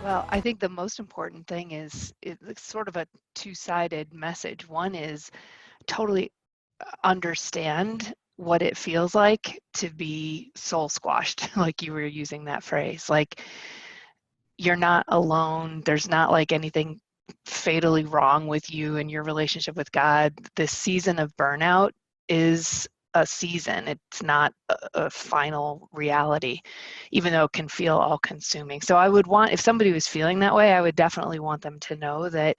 Well, I think the most important thing is it's sort of a two-sided message. One is totally understand what it feels like to be soul squashed, like you were using that phrase. Like you're not alone. There's not like anything fatally wrong with you and your relationship with God. This season of burnout is a season. It's not a final reality, even though it can feel all consuming. So I would want, if somebody was feeling that way, I would definitely want them to know that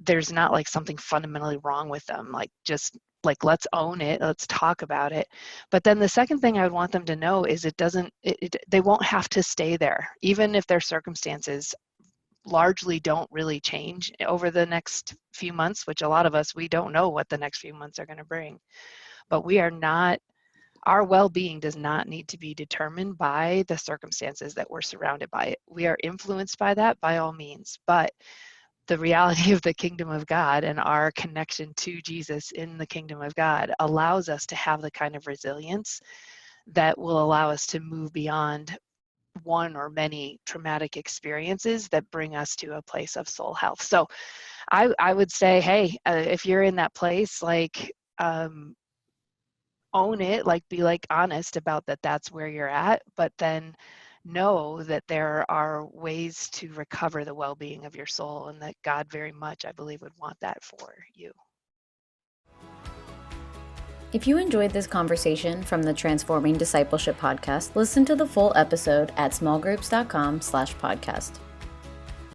there's not like something fundamentally wrong with them. Like just like let's own it, let's talk about it. But then the second thing I would want them to know is they won't have to stay there, even if their circumstances largely don't really change over the next few months, which a lot of us, we don't know what the next few months are going to bring. But we are not, our well-being does not need to be determined by the circumstances that we're surrounded by. We are influenced by that by all means, but the reality of the kingdom of God and our connection to Jesus in the kingdom of God allows us to have the kind of resilience that will allow us to move beyond one or many traumatic experiences that bring us to a place of soul health. So I would say, hey, if you're in that place, like own it, like be like honest about that that's where you're at, but then know that there are ways to recover the well-being of your soul, and that God very much, I believe, would want that for you. If you enjoyed this conversation from the Transforming Discipleship podcast, listen to the full episode at SmallGroups.com/podcast.